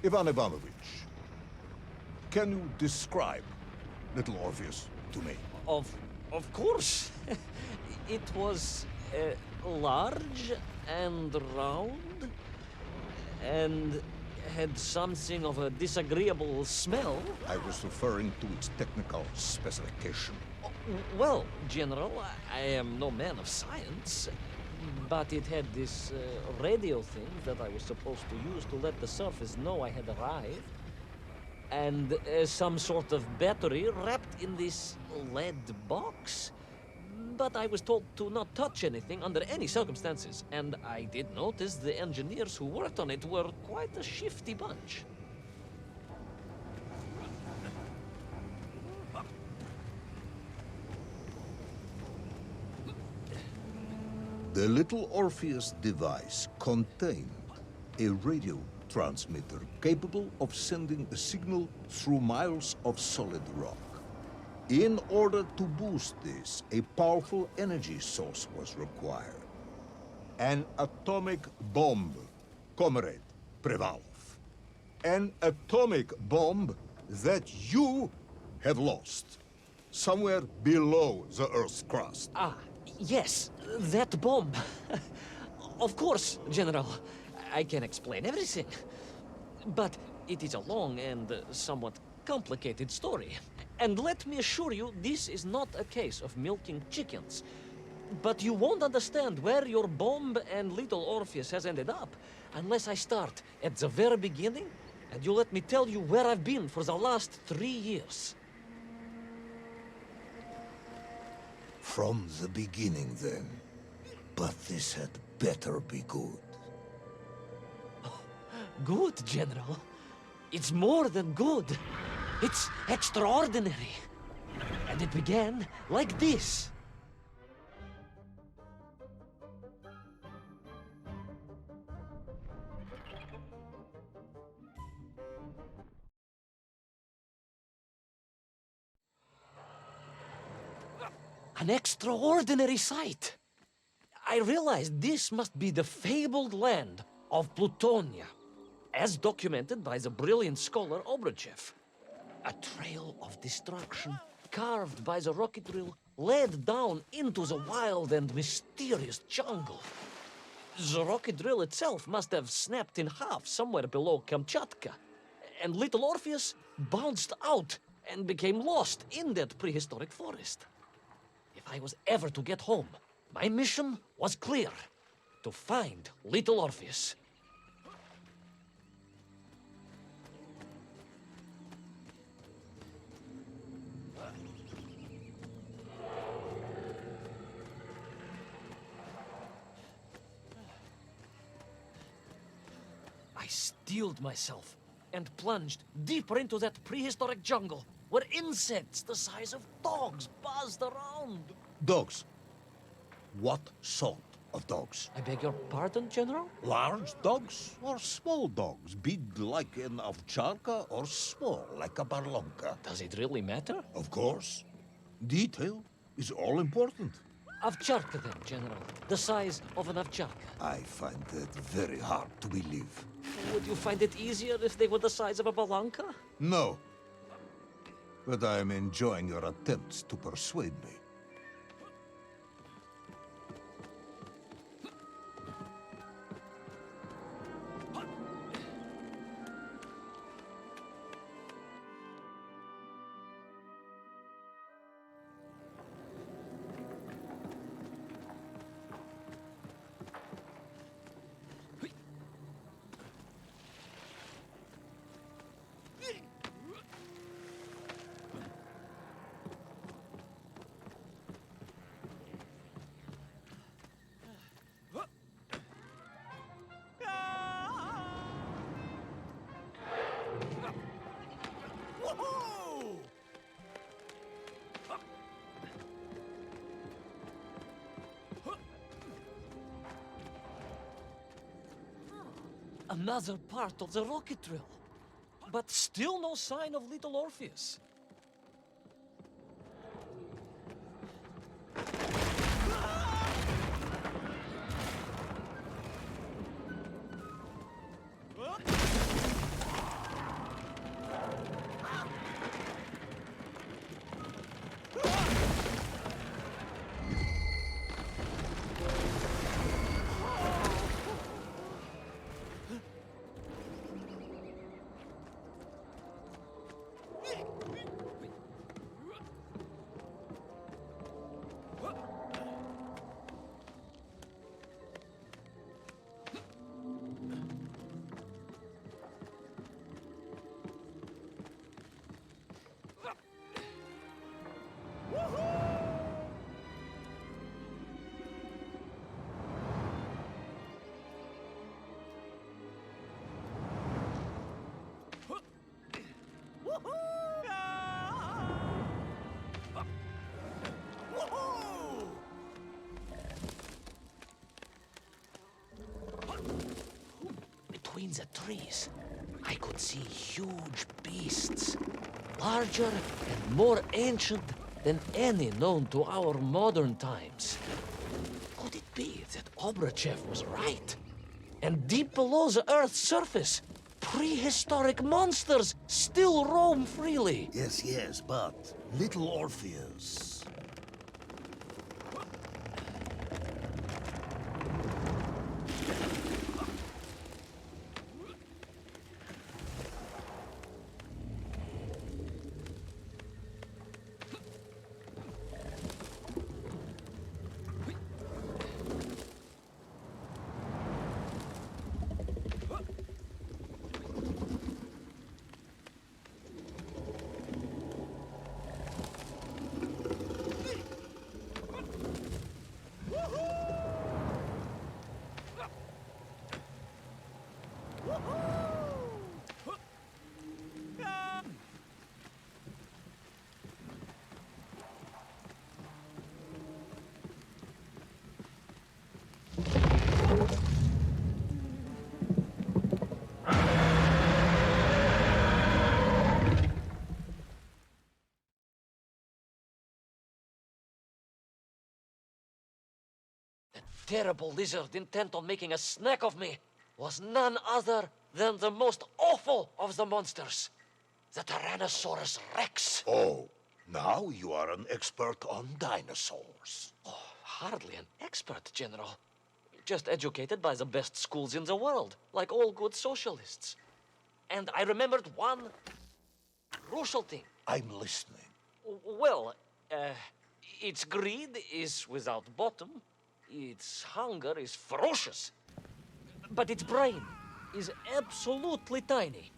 Ivan Ivanovich, can you describe little Orpheus to me? Of course. It was large and round and had something of a disagreeable smell. I was referring to its technical specification. Well, General, I am no man of science, but it had this radio thing that I was supposed to use to let the surface know I had arrived, and some sort of battery wrapped in this lead box. But I was told to not touch anything under any circumstances, and I did notice the engineers who worked on it were quite a shifty bunch. The little Orpheus device contained a radio transmitter capable of sending a signal through miles of solid rock. In order to boost this, a powerful energy source was required. An atomic bomb, Comrade Prevalov. An atomic bomb that you have lost somewhere below the Earth's crust. Ah, yes, that bomb. Of course, General. I can explain everything. But it is a long and somewhat complicated story. And let me assure you, this is not a case of milking chickens. But you won't understand where your bomb and little Orpheus has ended up unless I start at the very beginning and you let me tell you where I've been for the last 3 years. From the beginning, then. But this had better be good. Good, General. It's more than good. It's extraordinary. And it began like this. An extraordinary sight. I realized this must be the fabled land of Plutonia, as documented by the brilliant scholar Obruchev. A trail of destruction carved by the rocket drill led down into the wild and mysterious jungle. The rocket drill itself must have snapped in half somewhere below Kamchatka, and little Orpheus bounced out and became lost in that prehistoric forest. If I was ever to get home, my mission was clear: to find little Orpheus. I steeled myself and plunged deeper into that prehistoric jungle where insects the size of dogs buzzed around. Dogs? What sort of dogs? I beg your pardon, General? Large dogs or small dogs? Big like an ovcharka or small like a barlonka? Does it really matter? Of course. Detail is all important. Ovcharka then, General. The size of an ovcharka. I find that very hard to believe. Would you find it easier if they were the size of a balanka? No. But I am enjoying your attempts to persuade me. Another part of the rocket drill. But still no sign of little Orpheus. trees, I could see huge beasts, larger and more ancient than any known to our modern times. Could it be that Obruchev was right? And deep below the Earth's surface, prehistoric monsters still roam freely. Yes, yes, but little Orpheus. Terrible lizard intent on making a snack of me was none other than the most awful of the monsters, the Tyrannosaurus Rex. Oh, now you are an expert on dinosaurs. Oh, hardly an expert, General. Just educated by the best schools in the world, like all good socialists. And I remembered one crucial thing. I'm listening. Well, its greed is without bottom, its hunger is ferocious, but its brain is absolutely tiny.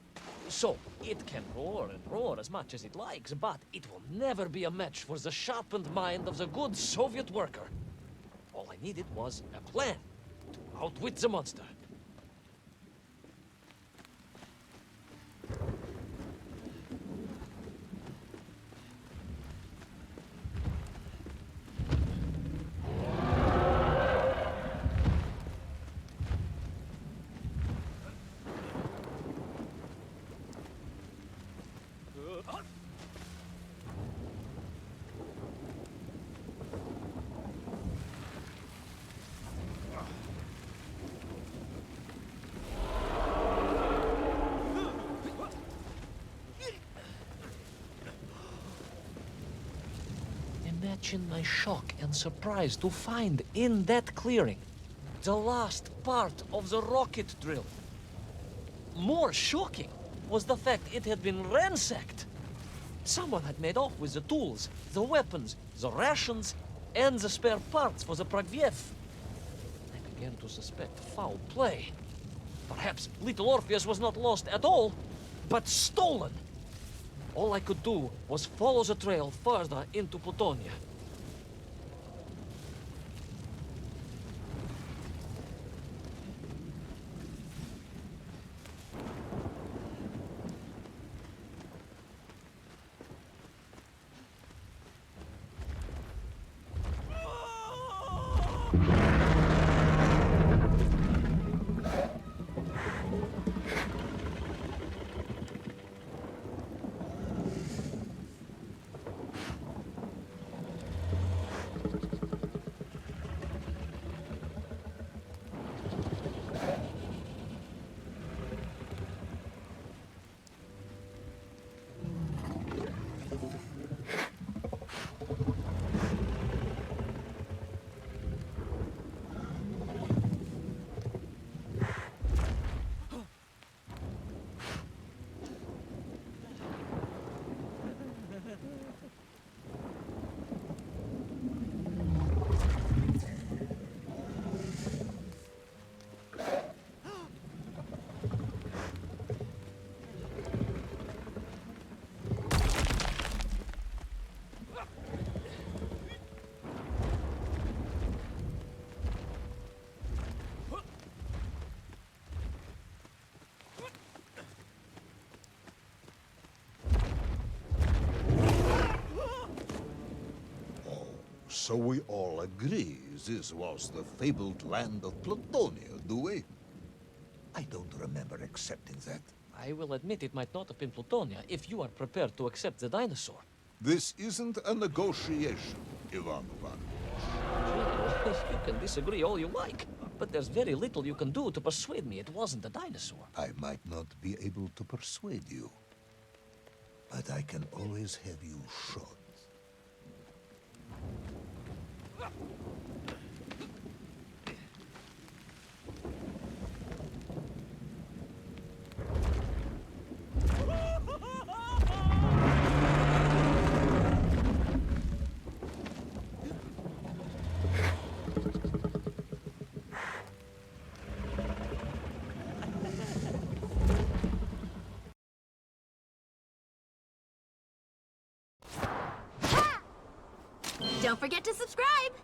So, it can roar and roar as much as it likes, but it will never be a match for the sharpened mind of the good Soviet worker. All I needed was a plan to outwit the monster. Imagine my shock and surprise to find in that clearing the last part of the rocket drill. More shocking was the fact it had been ransacked. Someone had made off with the tools, the weapons, the rations, and the spare parts for the Pragviev. I began to suspect foul play. Perhaps little Orpheus was not lost at all, but stolen. All I could do was follow the trail further into Plutonia. So we all agree this was the fabled land of Plutonia, do we? I don't remember accepting that. I will admit it might not have been Plutonia if you are prepared to accept the dinosaur. This isn't a negotiation, Ivan Ivanovich. You can disagree all you like, but there's very little you can do to persuade me it wasn't a dinosaur. I might not be able to persuade you, but I can always have you shot. Don't forget to subscribe!